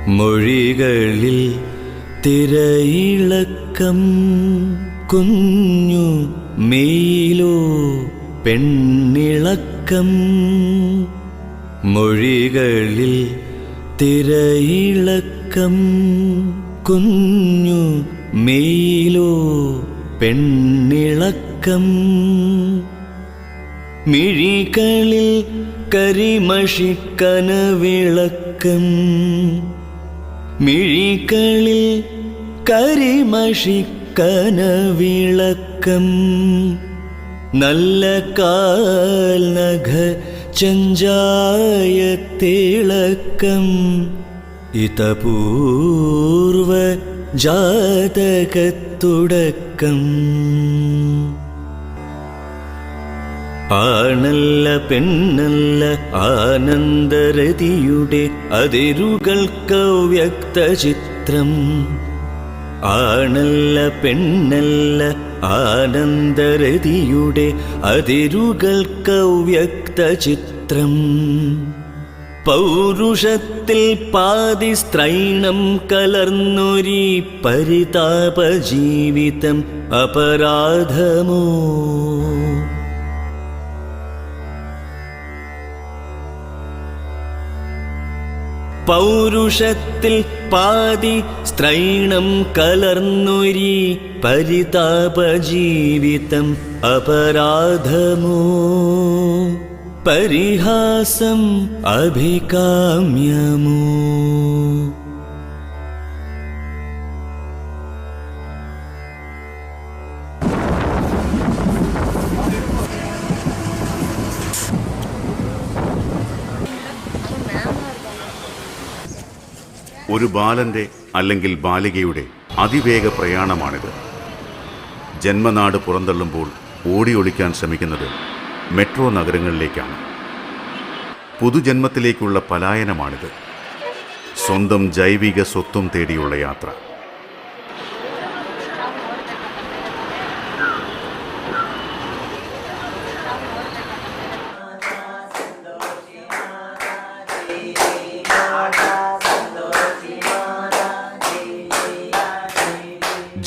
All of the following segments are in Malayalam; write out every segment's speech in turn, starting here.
മൊഴികളിൽ തിരയിളക്കം കുഞ്ഞു മെയിലോ പെണ്ണിളക്കം. മൊഴികളിൽ തിരയിളക്കം കുഞ്ഞു മെയിലോ പെണ്ണിളക്കം. മിഴികളിൽ കരിമഷിക്കനവിളക്കം. മിഴികളിൽ കരിമഷിക്കനവിളക്കം. നല്ല കാൽനഖ ചഞ്ചായത്തിളക്കം. ഇതപൂർവ ജാതകത്തുടക്കം. ആണല്ല പെണ്ണല്ല ആനന്ദരതിയുടെ അതിരുകൾക്ക് വ്യക്തചിത്രം. ആണല്ല പെണ്ണല്ല ആനന്ദരതിയുടെ അതിരുകൾക്ക് വ്യക്തചിത്രം. പൗരുഷത്തിൽ പാതി സ്ത്രൈണം കലർന്നൊരി പരിതാപജീവിതം അപരാധമോ? പൗരുഷത്തിൽ പാതി സ്ത്രൈണം കലർന്നൊരി പരിതാപജീവിതം അപരാധമോ? പരിഹാസം അഭികാമ്യമോ? ഒരു ബാലന്റെ അല്ലെങ്കിൽ ബാലികയുടെ അതിവേഗ പ്രയാണമാണിത്. ജന്മനാട് പുറന്തള്ളുമ്പോൾ ഓടിയൊളിക്കാൻ ശ്രമിക്കുന്നത് മെട്രോ നഗരങ്ങളിലേക്കാണ്. പുതുജന്മത്തിലേക്കുള്ള പലായനമാണിത്. സ്വന്തം ജൈവിക സ്വത്വം തേടിയുള്ള യാത്ര.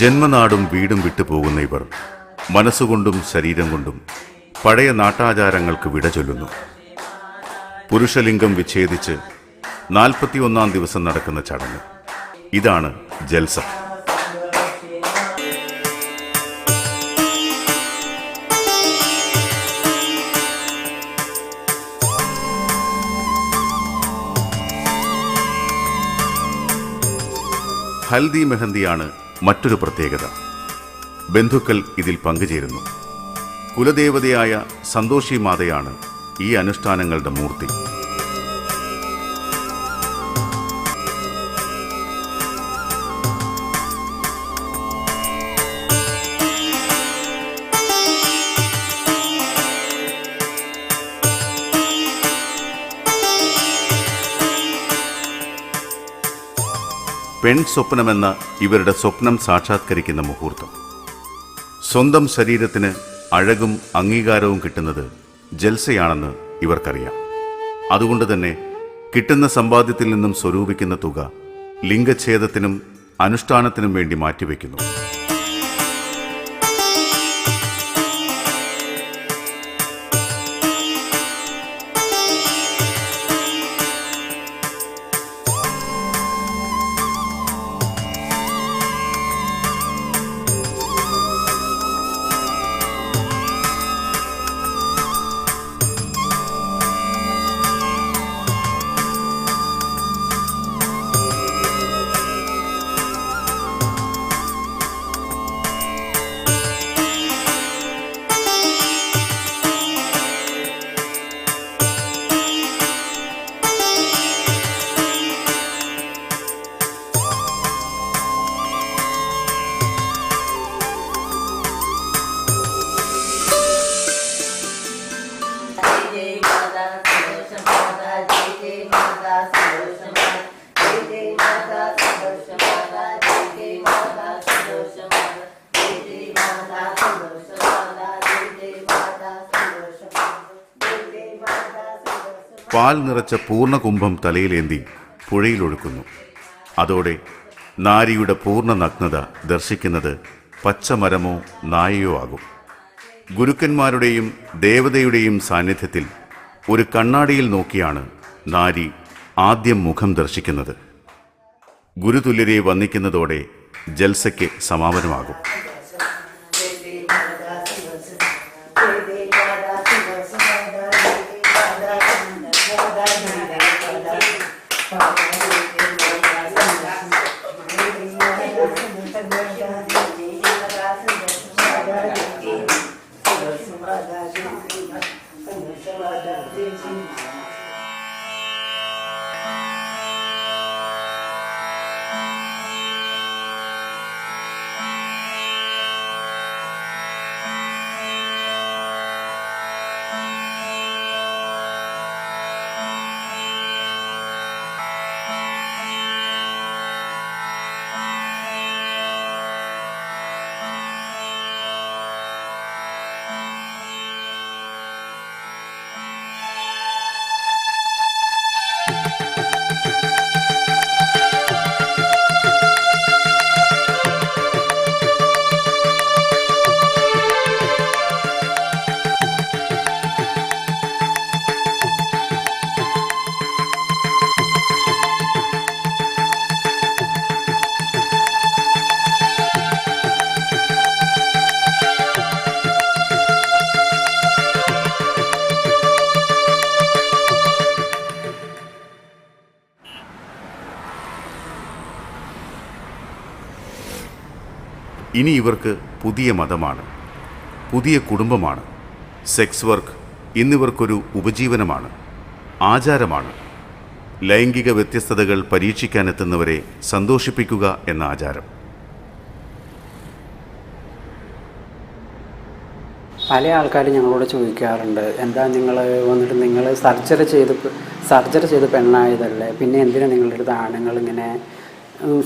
ജന്മനാടും വീടും വിട്ടുപോകുന്ന ഇവർ മനസ്സുകൊണ്ടും ശരീരം കൊണ്ടും പഴയ നാട്ടാചാരങ്ങൾക്ക് വിട ചൊല്ലുന്നു. പുരുഷലിംഗം വിച്ഛേദിച്ച് 41-ാം ദിവസം നടക്കുന്ന ചടങ്ങ്. ഇതാണ് ജൽസ. ഹൽദി മെഹന്തിയാണ് മറ്റൊരു പ്രത്യേകത. ബന്ധുക്കൾ ഇതിൽ പങ്കുചേരുന്നു. കുലദേവതയായ സന്തോഷി മാതയാണ് ഈ അനുഷ്ഠാനങ്ങളുടെ മൂർത്തി. പെൺ സ്വപ്നമെന്ന ഇവരുടെ സ്വപ്നം സാക്ഷാത്കരിക്കുന്ന മുഹൂർത്തം. സ്വന്തം ശരീരത്തിന് അഴകും അംഗീകാരവും കിട്ടുന്നത് ജൽസയാണെന്ന് ഇവർക്കറിയാം. അതുകൊണ്ട് തന്നെ കിട്ടുന്ന സമ്പാദ്യത്തിൽ നിന്നും സ്വരൂപിക്കുന്ന തുക ലിംഗച്ഛേദത്തിനും അനുഷ്ഠാനത്തിനും വേണ്ടി മാറ്റിവെക്കുന്നു. പാൽ നിറച്ച പൂർണ്ണകുംഭം തലയിലേന്തി പുഴയിലൊഴുക്കുന്നു. അതോടെ നാരിയുടെ പൂർണ്ണ നഗ്നത ദർശിക്കുന്നത് പച്ചമരമോ നായയോ ആകും. ഗുരുക്കന്മാരുടെയും ദേവതയുടെയും സാന്നിധ്യത്തിൽ ഒരു കണ്ണാടിയിൽ നോക്കിയാണ് നാരി ആദ്യം മുഖം ദർശിക്കുന്നത്. ഗുരുതുല്യരെ വന്ദിക്കുന്നതോടെ ജൽസയ്ക്ക് സമാപനമാകും. ഇനി ഇവർക്ക് പുതിയ മതമാണ്, പുതിയ കുടുംബമാണ്. സെക്സ് വർക്ക് ഇന്നിവർക്കൊരു ഉപജീവനമാണ്, ആചാരമാണ്. ലൈംഗിക വ്യത്യസ്തതകൾ പരീക്ഷിക്കാനെത്തുന്നവരെ സന്തോഷിപ്പിക്കുക എന്ന ആചാരം. പല ആൾക്കാരും ഞങ്ങളോട് ചോദിക്കാറുണ്ട്, എന്താ നിങ്ങൾ വന്നിട്ട് നിങ്ങൾ സർജറി ചെയ്ത് പെണ്ണായതല്ലേ, പിന്നെ എന്തിനാണ് നിങ്ങളുടെ അടുത്ത് ആണുങ്ങൾ ഇങ്ങനെ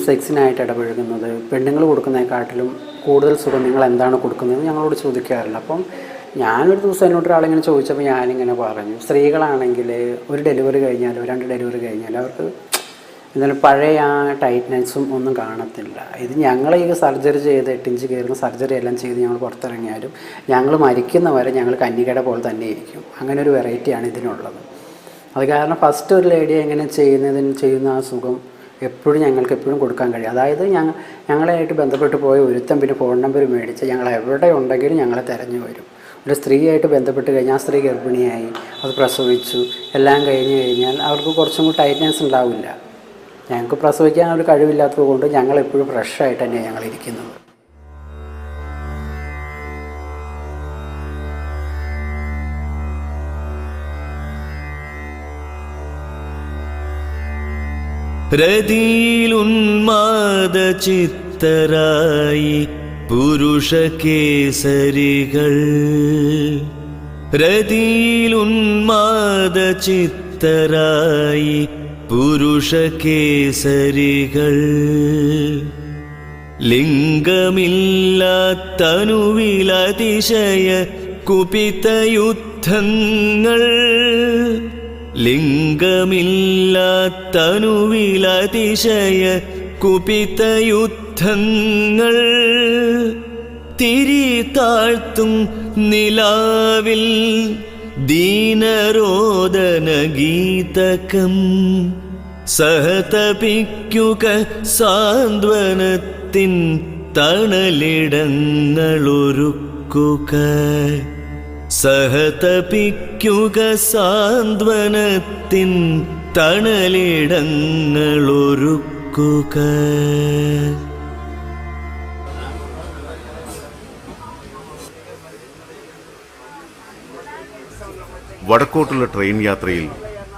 സെക്സിനായിട്ട് ഇടപഴകുന്നത്, പെണ്ണുങ്ങൾ കൊടുക്കുന്നതിനെക്കാട്ടിലും കൂടുതൽ സുഖം നിങ്ങൾ എന്താണ് കൊടുക്കുന്നത് ഞങ്ങളോട് ചോദിക്കാറില്ല. അപ്പം ഞാനൊരു ദിവസം എന്നോട് ഒരാളിങ്ങനെ ചോദിച്ചപ്പോൾ ഞാനിങ്ങനെ പറഞ്ഞു, സ്ത്രീകളാണെങ്കിൽ ഒരു ഡെലിവറി കഴിഞ്ഞാലോ 2 ഡെലിവറി കഴിഞ്ഞാലോ അവർക്ക് എന്നാലും പഴയ ആ ടൈറ്റ്നെസ്സും ഒന്നും കാണത്തില്ല. ഇത് ഞങ്ങൾ ഈ സർജറി ചെയ്ത് 8 ഇഞ്ച് കയറുന്ന സർജറി എല്ലാം ചെയ്ത് ഞങ്ങൾ പുറത്തിറങ്ങിയാലും ഞങ്ങൾ മരിക്കുന്നവരെ ഞങ്ങൾ കന്യകയുടെ പോലെ തന്നെ ഇരിക്കും. അങ്ങനെ ഒരു വെറൈറ്റിയാണ് ഇതിനുള്ളത്. അത് കാരണം ഫസ്റ്റ് ഒരു ലേഡിയെ എങ്ങനെ ചെയ്യുന്ന ആ സുഖം എപ്പോഴും ഞങ്ങൾക്ക് എപ്പോഴും കൊടുക്കാൻ കഴിയും. അതായത് ഞങ്ങളായിട്ട് ബന്ധപ്പെട്ട് പോയ ഒരുത്തം പിന്നെ ഫോൺ നമ്പർ മേടിച്ച് ഞങ്ങൾ എവിടെ ഉണ്ടെങ്കിലും ഞങ്ങളെ തിരഞ്ഞു വരും. ഒരു സ്ത്രീയായിട്ട് ബന്ധപ്പെട്ട് കഴിഞ്ഞാൽ ആ സ്ത്രീ ഗർഭിണിയായി, അത് പ്രസവിച്ചു, എല്ലാം കഴിഞ്ഞാൽ അവർക്ക് കുറച്ചും കൂടി ടൈറ്റ്നെസ് ഉണ്ടാവില്ല. ഞങ്ങൾക്ക് പ്രസവിക്കാൻ ഒരു കഴിവില്ലാത്തത് കൊണ്ട് ഞങ്ങളെപ്പോഴും ഫ്രഷായിട്ട് തന്നെയാണ് ഞങ്ങളിരിക്കുന്നത്. രതിയിലുന്മാദചിത്തരായി പുരുഷകേസരികൾ, രതിയിലുന്മാദചിത്തരായി പുരുഷകേസരികൾ, ലിംഗമില്ലാത്തനുവിലതിശയ കുപിതയുദ്ധങ്ങൾ, ലിംഗമില്ലാത്തനുവിലതിശയ കുപിതയുദ്ധങ്ങൾ, തിരി താഴ്ത്തും നിലാവിൽ ദീനരോദനഗീതകം, സഹതപിക്കുക സാന്ത്വനത്തിൻ തണലിടങ്ങളൊരുക്കുക, സഹതപിക്കുക സാന്ത്വനത്തിൻ തണലിടങ്ങളൊരുക്കുക. വടക്കോട്ടുള്ള ട്രെയിൻ യാത്രയിൽ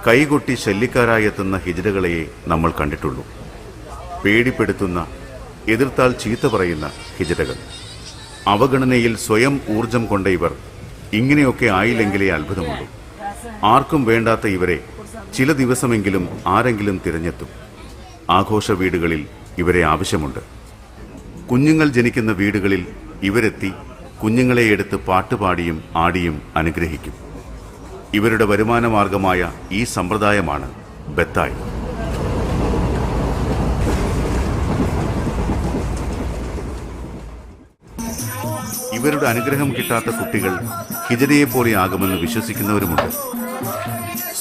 കൈകൊട്ടി ശല്യക്കാരായെത്തുന്ന ഹിജ്റകളെയെ നമ്മൾ കണ്ടിട്ടുള്ളൂ. പേടിപ്പെടുത്തുന്ന, എതിർത്താൽ ചീത്ത പറയുന്ന ഹിജ്റകൾ. അവഗണനയിൽ സ്വയം ഊർജം കൊണ്ട ഇവർ ഇങ്ങനെയൊക്കെ ആയില്ലെങ്കിലേ അത്ഭുതമുള്ളൂ. ആർക്കും വേണ്ടാത്ത ഇവരെ ചില ദിവസമെങ്കിലും ആരെങ്കിലും തിരഞ്ഞെത്തും. ആഘോഷ വീടുകളിൽ ഇവരെ ആവശ്യമുണ്ട്. കുഞ്ഞുങ്ങൾ ജനിക്കുന്ന വീടുകളിൽ ഇവരെത്തി കുഞ്ഞുങ്ങളെ എടുത്ത് പാട്ടുപാടിയും ആടിയും അനുഗ്രഹിക്കും. ഇവരുടെ വരുമാനമാർഗമായ ഈ സമ്പ്രദായമാണ് ബത്തായ്. ഇവരുടെ അനുഗ്രഹം കിട്ടാത്ത കുട്ടികൾ ഹിജറയെ പോലെയാകുമെന്ന് വിശ്വസിക്കുന്നവരുമുണ്ട്.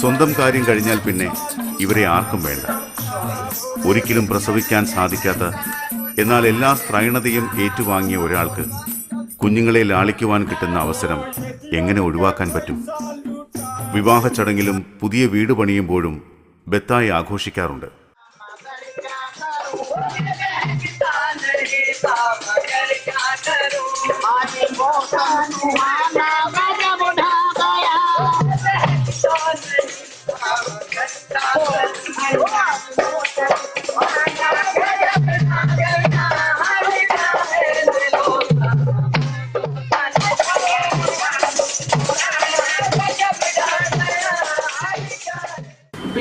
സ്വന്തം കാര്യം കഴിഞ്ഞാൽ പിന്നെ ഇവരെ ആർക്കും വേണ്ട. ഒരിക്കലും പ്രസവിക്കാൻ സാധിക്കാത്ത എന്നാൽ എല്ലാ സ്ത്രൈണതയും ഏറ്റുവാങ്ങിയ ഒരാൾക്ക് കുഞ്ഞുങ്ങളെ ലാളിക്കുവാൻ കിട്ടുന്ന അവസരം എങ്ങനെ ഒഴിവാക്കാൻ പറ്റും? വിവാഹ ചടങ്ങിലും പുതിയ വീട് പണിയുമ്പോഴും ബത്തായി ആഘോഷിക്കാറുണ്ട്.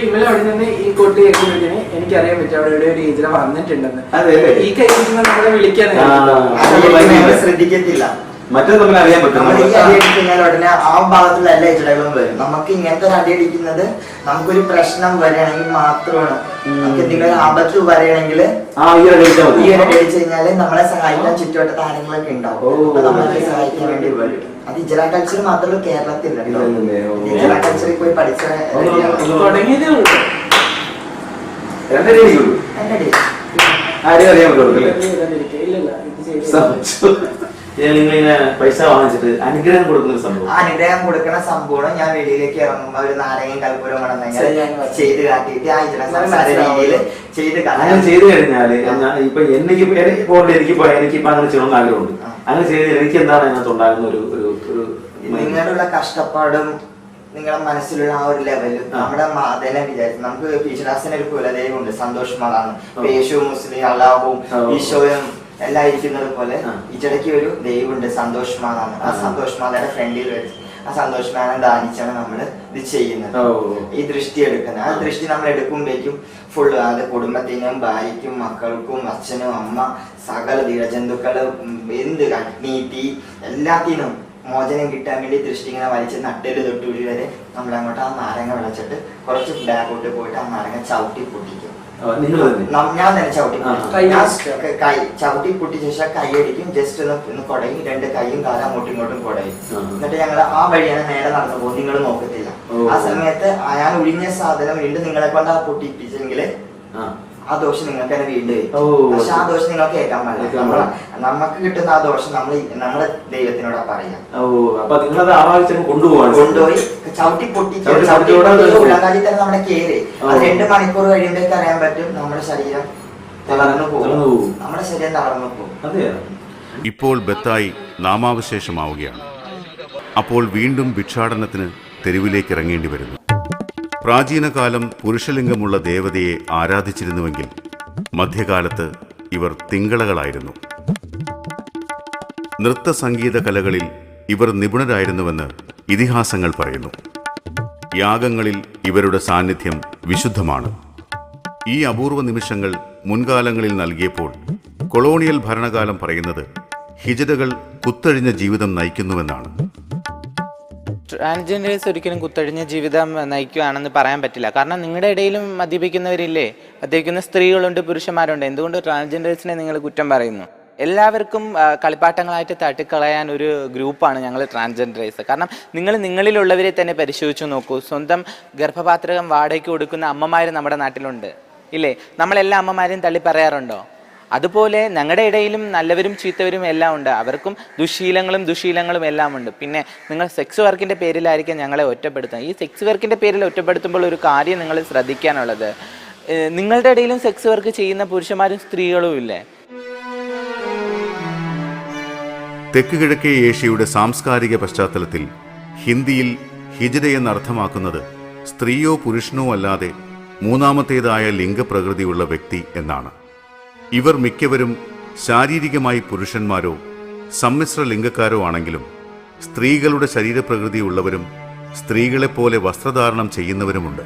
ഇന്നലെ അവിടെ നിന്ന് ഈ കൊട്ടി കേൾക്കുമ്പോഴത്തേന് എനിക്കറിയാൻ പറ്റും അവിടെ എവിടെ ഒരു ഹിജ്റ വന്നിട്ടുണ്ടെന്ന്. ഈ കഴിഞ്ഞ നമ്മളെ വിളിക്കാൻ ശ്രദ്ധിക്കത്തില്ല. മറ്റേ തമ്മിൽ അറിയാൻ പറ്റും. നമ്മൾ ഈ അടി അടിക്കുന്ന ഉടനെ ആ ഭാഗത്തുള്ള എല്ലാ ഹിജറകളും വരും. നമുക്ക് ഇങ്ങനത്തെ ഒരു അടി അടിക്കുന്നത് നമുക്കൊരു പ്രശ്നം വരികയാണെങ്കിൽ മാത്രമാണ്. നമുക്ക് എന്തെങ്കിലും ആപത്ത് വരികയാണെങ്കിൽ ഈ ഒരു അടി അടിച്ചു കഴിഞ്ഞാല് നമ്മളെ സഹായിക്കാൻ ചുറ്റുവട്ടത്ത് ആരെങ്കിലൊക്കെ ഉണ്ടാവും. അപ്പൊ നമ്മളെ സഹായിക്കാൻ വേണ്ടി വരും. അത് ഹിജറ കൾച്ചർ മാത്രമല്ല കേരളത്തിലുണ്ടല്ലോ. ഹിജറ കൾച്ചറിൽ പോയി പഠിച്ച നിങ്ങളിങ്ങനെ പൈസ വാങ്ങിച്ചിട്ട് അനുഗ്രഹം കൊടുക്കുന്ന സംഭവം, അനുഗ്രഹം കൊടുക്കുന്ന സംഭവം ഞാൻ വെളിയിലേക്ക് ഇറങ്ങുമ്പോ ഒരു നാരങ്ങയും കൽപ്പൂരം കൊണ്ടുവന്നെങ്കിൽ ചെയ്ത് കാട്ടിയിട്ട് ആ രീതിയിൽ ചെയ്ത് കഴിഞ്ഞാല് ഇപ്പൊ എനിക്കിപ്പോ അങ്ങനെ ചെയ്യണമെന്ന് ആഗ്രഹമുണ്ട്. അങ്ങനെ ചെയ്ത് എനിക്ക് എന്താണ് അതിനകത്ത് ഉണ്ടാകുന്ന ഒരു നിങ്ങളുടെ കഷ്ടപ്പാടും നിങ്ങളുടെ മനസ്സിലുള്ള ആ ഒരു ലെവലും നമ്മുടെ മാതനെ വിചാരിച്ചു. നമുക്ക് ഈശ്വരാസിന് ഒരു കുലദൈവമുണ്ട്, സന്തോഷമാണ്. യേശുവും മുസ്ലിം അള്ളാഹുവും ഈശോയും എല്ലാം ഇരിക്കുന്നത് പോലെ ഇച്ചടയ്ക്ക് ഒരു ദൈവമുണ്ട്, സന്തോഷമാനാണ്. ആ സന്തോഷമാലയുടെ ഫ്രണ്ടിൽ വെച്ച് ആ സന്തോഷമാനം ദാനിച്ചാണ് നമ്മൾ ഇത് ചെയ്യുന്നത്, ഈ ദൃഷ്ടി എടുക്കുന്നത്. ആ ദൃഷ്ടി നമ്മൾ എടുക്കുമ്പോഴേക്കും ഫുള്ള് അത് കുടുംബത്തിനും ഭാര്യയ്ക്കും മക്കൾക്കും അച്ഛനും അമ്മ സകല ദീർജന്തുക്കള് എന്ത് അഗ്നീതി എല്ലാത്തിനും മോചനം കിട്ടാൻ വേണ്ടി ദൃഷ്ടി ഇങ്ങനെ വലിച്ച് നട്ടല് തൊട്ടുകുഴി വരെ നമ്മൾ അങ്ങോട്ട് ആ നാരങ്ങ വിളച്ചിട്ട് കുറച്ച് ബാക്കോട്ട് പോയിട്ട് ആ നാരങ്ങ ചവിട്ടി പൊട്ടിക്കും. ഞാൻ തന്നെ ചവിട്ടി പൊട്ടിച്ച ശേഷം കൈ അടിക്കും. ജസ്റ്റ് ഒന്ന് കുടയും, രണ്ട് കൈയും കാലം അങ്ങോട്ടും ഇങ്ങോട്ടും കുടയും. എന്നിട്ട് ഞങ്ങൾ ആ വഴിയാണ് നേരെ നടന്നു പോകും. നിങ്ങൾ നോക്കത്തില്ല. ആ സമയത്ത് ഞാൻ ഒഴിഞ്ഞ സാധനം വീണ്ടും നിങ്ങളെ കൊണ്ട് ആ പൊട്ടിപ്പിച്ചെങ്കിൽ ആ ദോഷം നിങ്ങൾക്ക് തന്നെ വീണ്ടും വരും. പക്ഷെ ആ ദോഷം നിങ്ങൾക്ക് കേൾക്കാൻ പാടില്ല. നമുക്ക് കിട്ടുന്ന ആ ദോഷം നമ്മുടെ ദൈവത്തിനോട് പറയാം. കൊണ്ടുപോയി ചവിട്ടി പൊട്ടിച്ച് ഉള്ളങ്കാലി തന്നെ നമ്മുടെ കേറി അത് 2 മണിക്കൂർ കഴിയുമ്പോഴേക്ക് അറിയാൻ പറ്റും നമ്മുടെ ശരീരം തളർന്നു പോകും. നമ്മുടെ ശരീരം തളർന്നു പോകും. ഇപ്പോൾ ബത്തായി നാമാവശേഷമാവുകയാണ്. അപ്പോൾ വീണ്ടും ഭിക്ഷാടനത്തിന് തെരുവിലേക്ക് ഇറങ്ങേണ്ടി വരുന്നു. പ്രാചീനകാലം പുരുഷലിംഗമുള്ള ദേവതയെ ആരാധിച്ചിരുന്നുവെങ്കിൽ മധ്യകാലത്ത് ഇവർ തിങ്കളകളായിരുന്നു. നൃത്തസംഗീത കലകളിൽ ഇവർ നിപുണരായിരുന്നുവെന്ന് ഇതിഹാസങ്ങൾ പറയുന്നു. യാഗങ്ങളിൽ ഇവരുടെ സാന്നിധ്യം വിശുദ്ധമാണ്. ഈ അപൂർവ നിമിഷങ്ങൾ മുൻകാലങ്ങളിൽ നൽകിയപ്പോൾ കൊളോണിയൽ ഭരണകാലം പറയുന്നത് ഹിജറകൾ കുത്തഴിഞ്ഞ ജീവിതം നയിക്കുന്നുവെന്നാണ്. ട്രാൻസ്ജെൻഡേഴ്സ് ഒരിക്കലും കുത്തഴിഞ്ഞ ജീവിതം നയിക്കുകയാണെന്ന് പറയാൻ പറ്റില്ല. കാരണം നിങ്ങളുടെ ഇടയിലും മദ്യപിക്കുന്നവരില്ലേ, മദ്യപിക്കുന്ന സ്ത്രീകളുണ്ട്, പുരുഷന്മാരുണ്ട്. എന്തുകൊണ്ട് ട്രാൻസ്ജെൻഡേഴ്സിനെ നിങ്ങൾ കുറ്റം പറയുന്നു? എല്ലാവർക്കും കളിപ്പാട്ടങ്ങളായിട്ട് തട്ടിക്കളയാൻ ഒരു ഗ്രൂപ്പാണ് ഞങ്ങൾ ട്രാൻസ്ജെൻഡേഴ്സ്. കാരണം നിങ്ങളിലുള്ളവരെ തന്നെ പരിശോധിച്ച് നോക്കൂ. സ്വന്തം ഗർഭപാത്രകം വാടകയ്ക്ക് കൊടുക്കുന്ന അമ്മമാർ നമ്മുടെ നാട്ടിലുണ്ട് ഇല്ലേ? നമ്മളെല്ലാ അമ്മമാരെയും തള്ളി പറയാറുണ്ടോ? അതുപോലെ ഞങ്ങളുടെ ഇടയിലും നല്ലവരും ചീത്തവരും എല്ലാം ഉണ്ട്. അവർക്കും ദുശീലങ്ങളും എല്ലാം ഉണ്ട്. പിന്നെ നിങ്ങൾ സെക്സ് വർക്കിൻ്റെ പേരിലായിരിക്കും ഞങ്ങളെ ഒറ്റപ്പെടുത്തുന്നത്. ഈ സെക്സ് വർക്കിൻ്റെ പേരിൽ ഒറ്റപ്പെടുത്തുമ്പോൾ ഒരു കാര്യം നിങ്ങൾ ശ്രദ്ധിക്കാനുള്ളത്, നിങ്ങളുടെ ഇടയിലും സെക്സ് വർക്ക് ചെയ്യുന്ന പുരുഷന്മാരും സ്ത്രീകളും ഇല്ലേ? തെക്ക് കിഴക്കേ ഏഷ്യയുടെ സാംസ്കാരിക പശ്ചാത്തലത്തിൽ ഹിന്ദിയിൽ ഹിജറ എന്നർത്ഥമാക്കുന്നത് സ്ത്രീയോ പുരുഷനോ അല്ലാതെ മൂന്നാമത്തേതായ ലിംഗപ്രകൃതിയുള്ള വ്യക്തി എന്നാണ്. ഇവർ മിക്കവരും ശാരീരികമായി പുരുഷന്മാരോ സമ്മിശ്ര ലിംഗക്കാരോ ആണെങ്കിലും സ്ത്രീകളുടെ ശരീരപ്രകൃതിയുള്ളവരും സ്ത്രീകളെപ്പോലെ വസ്ത്രധാരണം ചെയ്യുന്നവരുമുണ്ട്.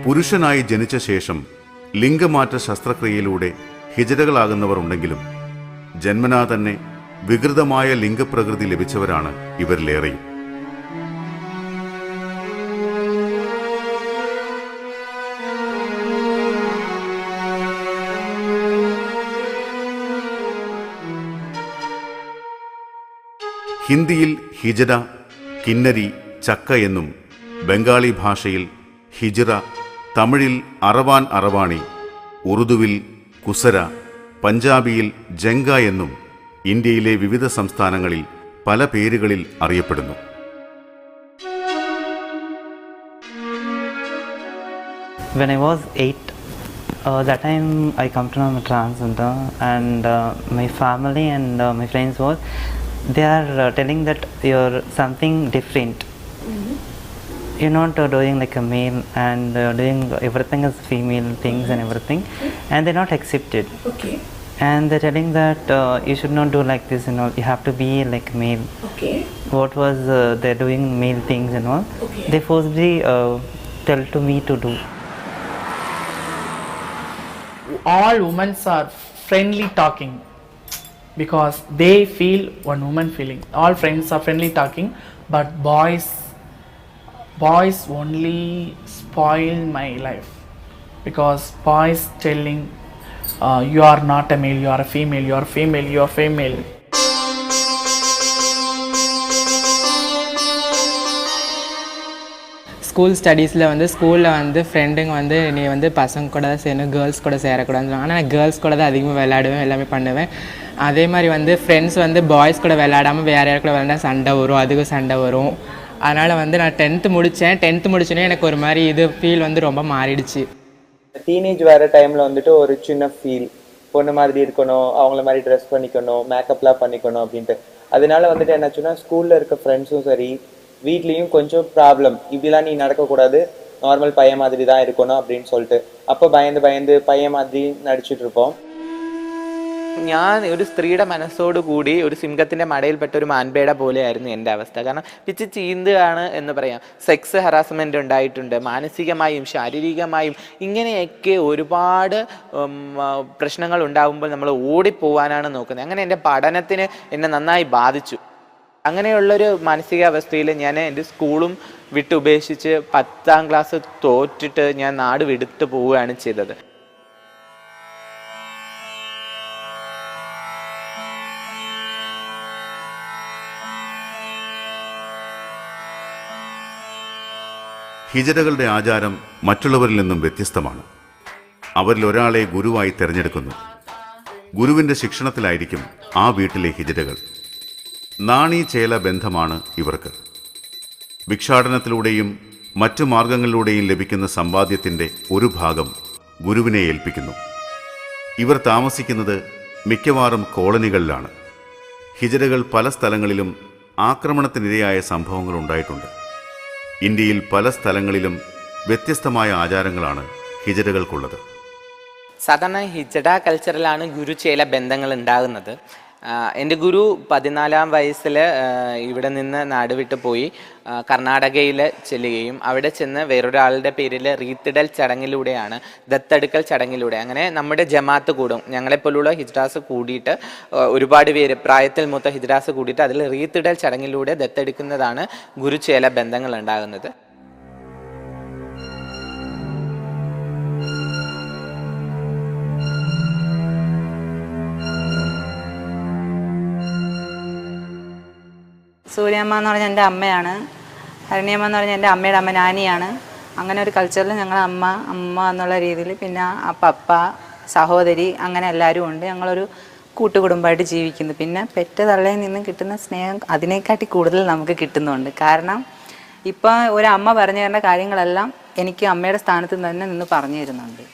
പുരുഷനായി ജനിച്ച ശേഷം ലിംഗമാറ്റ ശസ്ത്രക്രിയയിലൂടെ ഹിജറകളാകുന്നവർ ഉണ്ടെങ്കിലും ജന്മനാ തന്നെ വികൃതമായ ലിംഗപ്രകൃതി ലഭിച്ചവരാണ് ഇവരിലേറെയും. ഹിന്ദിയിൽ ഹിജറ, കിന്നരി, ചക്ക എന്നും, ബംഗാളി ഭാഷയിൽ ഹിജ്റ, തമിഴിൽ അറവാൻ അറവാണി, ഉറുദുവിൽ കുസര, പഞ്ചാബിയിൽ ജംഗ എന്നും ഇന്ത്യയിലെ വിവിധ സംസ്ഥാനങ്ങളിൽ പല പേരുകളിൽ അറിയപ്പെടുന്നു. When I was 8, that time I come to know I'm a transgender, and my family and my friends was they are telling that you're something different. You're not doing like a male, and doing everything as female things and everything, and they're not accepted. Okay. And they're telling that you should not do like this and all. You have to be like male. Okay. What was they're doing male things and all. Okay. They forcibly tell to me to do. All women are friendly talking because they feel one woman feeling. All friends are friendly talking, but boys only spoil my life because boys telling you are not a male, you are a female, you are female, you are female. School ஸ்டடீஸில் வந்து ஸ்கூலில் வந்து ஃப்ரெண்டுங்க வந்து நீ வந்து பசங்க கூட தான் சேரணும், கேர்ள்ஸ் கூட சேரக்கூடாதுன்னு. ஆனால் நான் கேர்ள்ஸ் கூட தான் அதிகமாக விளையாடுவேன், எல்லாமே பண்ணுவேன். அதே மாதிரி வந்து ஃப்ரெண்ட்ஸ் வந்து பாய்ஸ் கூட விளையாடாமல் வேறு யார் கூட விளையாண்டா சண்டை வரும், அதுக்கும் சண்டை வரும். அதனால் வந்து நான் 10th முடித்தேன். 10th முடிச்சோன்னே எனக்கு ஒரு மாதிரி இது ஃபீல் வந்து ரொம்ப மாறிடுச்சு. டீனேஜ் வர டைமில் வந்துட்டு ஒரு சின்ன ஃபீல், பொண்ணு மாதிரி இருக்கணும், அவங்கள மாதிரி ட்ரெஸ் பண்ணிக்கணும், மேக்கப்லாம் பண்ணிக்கணும் அப்படின்ட்டு. அதனால வந்துட்டு என்னாச்சுன்னா ஸ்கூலில் இருக்க ஃப்ரெண்ட்ஸும் சரி, வீட்லேயும் கொஞ்சம் ப்ராப்ளம், இப்படிலாம் நீ நடக்கக்கூடாது, நார்மல் பையன் மாதிரி தான் இருக்கணும் அப்படின்னு சொல்லிட்டு അപ്പോൾ பயந்து പയ്യൻ மாதிரி നടിച്ചിട്ട് இருப்போம். ഞാൻ ഒരു സ്ത്രീയുടെ മനസ്സോടുകൂടി ഒരു സിംഹത്തിൻ്റെ മടയിൽപ്പെട്ട ഒരു മാൻപേട പോലെയായിരുന്നു എൻ്റെ അവസ്ഥ. കാരണം പിച്ച് ചീന്തുകയാണ് എന്ന് പറയാം. സെക്സ് ഹറാസ്മെൻ്റ് ഉണ്ടായിട്ടുണ്ട്, മാനസികമായും ശാരീരികമായും ഇങ്ങനെയൊക്കെ ഒരുപാട് പ്രശ്നങ്ങൾ ഉണ്ടാകുമ്പോൾ നമ്മൾ ഓടിപ്പോവാനാണ് നോക്കുന്നത്. അങ്ങനെ എൻ്റെ പഠനത്തിന് എന്നെ നന്നായി ബാധിച്ചു. അങ്ങനെയുള്ളൊരു മാനസികാവസ്ഥയിൽ ഞാൻ എൻ്റെ സ്കൂളും വിട്ടുപേക്ഷിച്ച് 10ാം ക്ലാസ് തോറ്റിട്ട് ഞാൻ നാട് വിടുത്ത് പോവുകയാണ് ചെയ്തത്. ഹിജറകളുടെ ആചാരം മറ്റുള്ളവരിൽ നിന്നും വ്യത്യസ്തമാണ്. അവരിൽ ഒരാളെ ഗുരുവായി തിരഞ്ഞെടുക്കുന്നു. ഗുരുവിൻ്റെ ശിക്ഷണത്തിലായിരിക്കും ആ വീട്ടിലെ ഹിജറകൾ. നാണീചേല ബന്ധമാണ് ഇവർക്ക്. ഭിക്ഷാടനത്തിലൂടെയും മറ്റു മാർഗങ്ങളിലൂടെയും ലഭിക്കുന്ന സമ്പാദ്യത്തിൻ്റെ ഒരു ഭാഗം ഗുരുവിനെ ഏൽപ്പിക്കുന്നു. ഇവർ താമസിക്കുന്നത് മിക്കവാറും കോളനികളിലാണ്. ഹിജറകൾ പല സ്ഥലങ്ങളിലും ആക്രമണത്തിനിരയായ സംഭവങ്ങൾ ഉണ്ടായിട്ടുണ്ട്. ഇന്ത്യയിൽ പല സ്ഥലങ്ങളിലും വ്യത്യസ്തമായ ആചാരങ്ങളാണ് ഹിജറകൾക്കുള്ളത്. സാധാരണ ഹിജഡ കൾച്ചറിലാണ് ഗുരുചേല ബന്ധങ്ങൾ ഉണ്ടാകുന്നത്. എൻ്റെ ഗുരു 14ാം വയസ്സിൽ ഇവിടെ നിന്ന് നാട് വിട്ടു പോയി കർണാടകയിൽ ചെല്ലുകയും അവിടെ ചെന്ന് വേറൊരാളുടെ പേരിൽ റീത്തിടൽ ചടങ്ങിലൂടെയാണ്, ദത്തെടുക്കൽ ചടങ്ങിലൂടെ, അങ്ങനെ നമ്മുടെ ജമാഅത്ത് കൂടും, ഞങ്ങളെപ്പോലുള്ള ഹിജ്റാസ് കൂടിയിട്ട് ഒരുപാട് പേര് പ്രായത്തിൽ മൂത്ത ഹിജ്റാസ് കൂടിയിട്ട് അതിൽ റീത്തിടൽ ചടങ്ങിലൂടെ ദത്തെടുക്കുന്നതാണ് ഗുരുചേല ബന്ധങ്ങൾ ഉണ്ടാകുന്നത്. സൂര്യമ്മ എന്ന് പറഞ്ഞാൽ എൻ്റെ അമ്മയാണ്. ഹരണിയമ്മ എന്ന് പറഞ്ഞാൽ എൻ്റെ അമ്മയുടെ അമ്മ നാനിയാണ്. അങ്ങനെ ഒരു കൾച്ചറിൽ ഞങ്ങൾ അമ്മ എന്നുള്ള രീതിയിൽ, പിന്നെ പപ്പ, സഹോദരി, അങ്ങനെ എല്ലാവരും ഉണ്ട്. ഞങ്ങളൊരു കൂട്ടുകുടുംബമായിട്ട് ജീവിക്കുന്നു. പിന്നെ പെറ്റ തള്ളയിൽ നിന്നും കിട്ടുന്ന സ്നേഹം അതിനേക്കാട്ടി കൂടുതൽ നമുക്ക് കിട്ടുന്നുണ്ട്. കാരണം ഇപ്പം ഒരു അമ്മ പറഞ്ഞു തരേണ്ട കാര്യങ്ങളെല്ലാം എനിക്ക് അമ്മയുടെ സ്ഥാനത്ത് തന്നെ നിന്ന് പറഞ്ഞു തരുന്നുണ്ട്.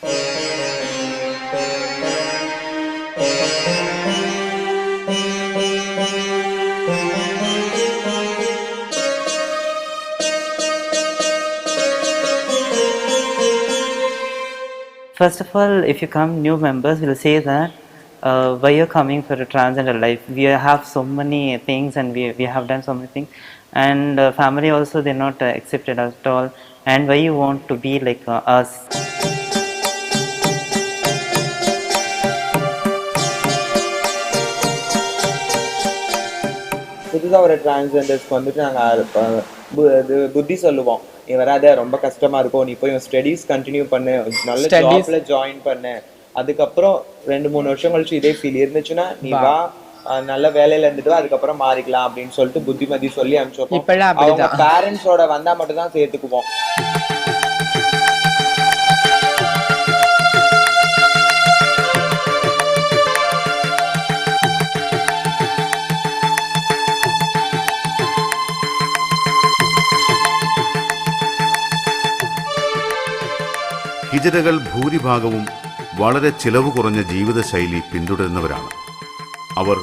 First of all, if you come new members, will say that why you're coming for a transgender life. We have so many things and we have done so many things, and family also they're not accepted at all. And why you want to be like us? புதுசாக ஒரு டிரான்ஸ்ஜெண்டர்ஸ்க்கு வந்துட்டு நாங்கள் புத்தி சொல்லுவோம், நீ வராத, ரொம்ப கஷ்டமா இருக்கும், நீ போய் ஸ்டடீஸ் கண்டினியூ பண்ணு, நல்ல ஜாப்ல ஜாயின் பண்ணு, அதுக்கப்புறம் 2-3 வருஷம் கழிச்சு இதே ஃபீல் இருந்துச்சுன்னா நீ வா, நல்ல வேலையில இருந்துட்டு அதுக்கப்புறம் மாறிக்கலாம் அப்படின்னு சொல்லிட்டு புத்திமதி சொல்லி அனுப்பிச்சோம். இப்பெல்லாம் அவங்க அப்படிதான். பேரண்ட்ஸோட வந்தா மட்டும் தான் சேர்த்துக்குவோம். ഹിജറകൾ ഭൂരിഭാഗവും വളരെ ചിലവ് കുറഞ്ഞ ജീവിതശൈലി പിന്തുടരുന്നവരാണ്. അവർ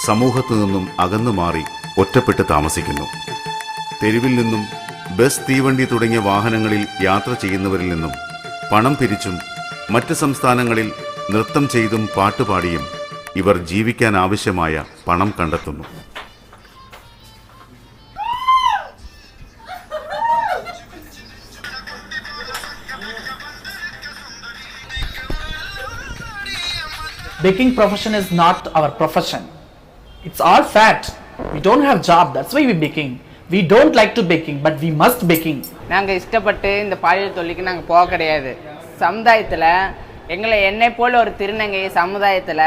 സമൂഹത്തു നിന്നും അകന്നു മാറി ഒറ്റപ്പെട്ട് താമസിക്കുന്നു. തെരുവിൽ നിന്നും ബസ്, തീവണ്ടി തുടങ്ങിയ വാഹനങ്ങളിൽ യാത്ര ചെയ്യുന്നവരിൽ നിന്നും പണം പിരിച്ചും മറ്റ് സംസ്ഥാനങ്ങളിൽ നൃത്തം ചെയ്തും പാട്ടുപാടിയും ഇവർ ജീവിക്കാൻ ആവശ്യമായ പണം കണ്ടെത്തുന്നു. Baking profession is not our profession. It's all fact. We don't have job. That's why we baking. We don't like to baking, but we must baking. நாங்கள் இஷ்டப்பட்டு இந்த பாலியல் தொல்லைக்கு நாங்கள் போக கிடையாது. சமுதாயத்தில் என்னை போல ஒரு திருநங்கை சமுதாயத்தில்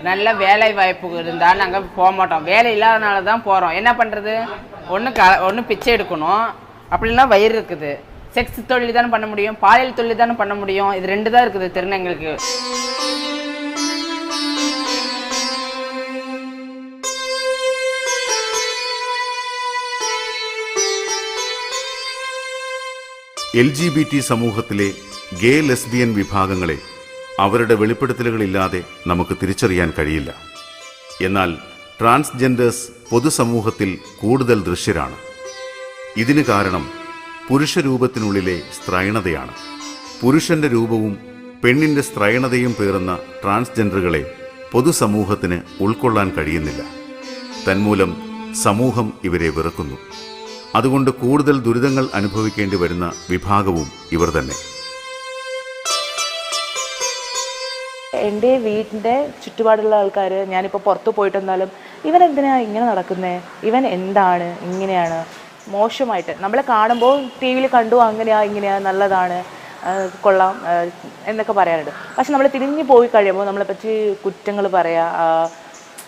நல்ல வேலை வாய்ப்பு இருந்தால் நாங்கள் போக மாட்டோம். வேலை இல்லாதனால தான் போகிறோம். என்ன பண்ணுறது? ஒன்று பிச்சை எடுக்கணும், அப்படின்னா வயிறு இருக்குது. செக்ஸ் தொழில் தானே பண்ண முடியும், பாலியல் தொழில் தானே பண்ண முடியும். இது ரெண்டு தான் இருக்குது திருநங்கைகளுக்கு. LGBT സമൂഹത്തിലെ ഗേ, ലെസ്ബിയൻ വിഭാഗങ്ങളെ അവരുടെ വെളിപ്പെടുത്തലുകളില്ലാതെ നമുക്ക് തിരിച്ചറിയാൻ കഴിയില്ല. എന്നാൽ ട്രാൻസ്ജെൻഡേഴ്സ് പൊതുസമൂഹത്തിൽ കൂടുതൽ ദൃശ്യരാണ്. ഇതിന് കാരണം പുരുഷരൂപത്തിനുള്ളിലെ സ്ത്രൈണതയാണ്. പുരുഷന്റെ രൂപവും പെണ്ണിന്റെ സ്ത്രൈണതയും പേറുന്ന ട്രാൻസ്ജെൻഡറുകളെ പൊതുസമൂഹത്തിന് ഉൾക്കൊള്ളാൻ കഴിയുന്നില്ല. തന്മൂലം സമൂഹം ഇവരെ വെറുക്കുന്നു. അതുകൊണ്ട് കൂടുതൽ ദുരിതങ്ങൾ അനുഭവിക്കേണ്ടി വരുന്ന വിഭാഗവും ഇവർ തന്നെ. എൻ്റെ വീടിൻ്റെ ചുറ്റുപാടുള്ള ആൾക്കാർ, ഞാനിപ്പോൾ പുറത്ത് പോയിട്ടെന്നാലും ഇവൻ എന്തിനാ ഇങ്ങനെ നടക്കുന്നത്, ഇവൻ എന്താണ് ഇങ്ങനെയാണ്, മോശമായിട്ട് നമ്മളെ കാണുമ്പോൾ ടി വിയിൽ കണ്ടു അങ്ങനെയാ ഇങ്ങനെയാ നല്ലതാണ് കൊള്ളാം എന്നൊക്കെ പറയാറുണ്ട്. പക്ഷെ നമ്മൾ തിരിഞ്ഞു പോയി കഴിയുമ്പോൾ നമ്മളെപ്പറ്റി കുറ്റങ്ങൾ പറയാ,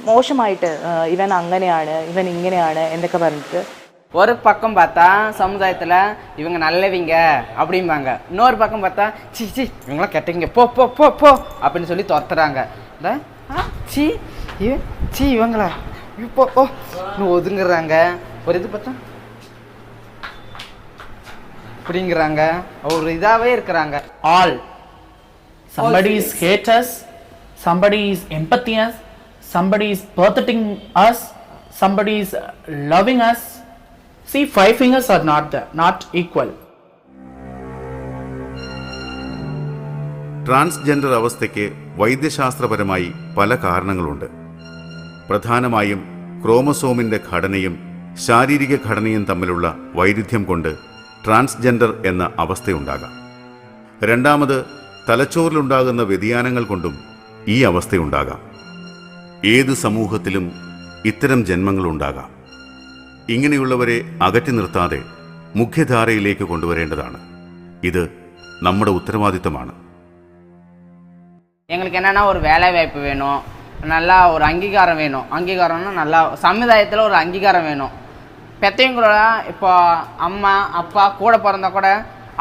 മോശമായിട്ട് ഇവൻ അങ്ങനെയാണ് ഇവൻ ഇങ്ങനെയാണ് എന്നൊക്കെ പറഞ്ഞിട്ട്. ஒரு பக்கம் பார்த்தா சமுதாயத்தில் இவங்க நல்லவங்க அப்படிம்பாங்க, இன்னொரு பக்கம் பார்த்தா சி சி இவங்களாம் கெட்டவங்க போ போ போ போ அப்படின்னு சொல்லி துரத்துறாங்க. இந்த சி சி இவங்களா இப்போ ஓ ஒதுங்குறாங்க. ஒரு இது பார்த்தா இப்படிங்கிறாங்க, ஒரு இதாகவே இருக்கிறாங்க. All. Somebody is hate us, somebody is empathy us, somebody is protecting us, somebody is loving us. See, 5 fingers are not there, not equal. Transgender അവസ്ഥയ്ക്ക് വൈദ്യശാസ്ത്രപരമായി പല കാരണങ്ങളുണ്ട്. പ്രധാനമായും ക്രോമസോമിന്റെ ഘടനയും ശാരീരിക ഘടനയും തമ്മിലുള്ള വൈരുദ്ധ്യം കൊണ്ട് ട്രാൻസ്ജെൻഡർ എന്ന അവസ്ഥയുണ്ടാകാം. രണ്ടാമത് തലച്ചോറിലുണ്ടാകുന്ന വ്യതിയാനങ്ങൾ കൊണ്ടും ഈ അവസ്ഥയുണ്ടാകാം. ഏത് സമൂഹത്തിലും ഇത്തരം ജന്മങ്ങളുണ്ടാകാം. ഇങ്ങനെയുള്ളവരെ അകറ്റി നിർത്താതെ മുഖ്യധാരയിലേക്ക് കൊണ്ടുവരേണ്ടതാണ്. ഇത് നമ്മുടെ ഉത്തരവാദിത്തമാണ്. எங்களுக்கு என்னென்னா ஒரு வேலை வாய்ப்பு வேணும், நல்லா ஒரு அங்கீகாரம் வேணும். அங்கீகாரம்னா நல்லா சமுதாயத்தில் ஒரு அங்கீகாரம் வேணும். பெற்றவங்களோட இப்போ அம்மா அப்பா கூட பிறந்தா கூட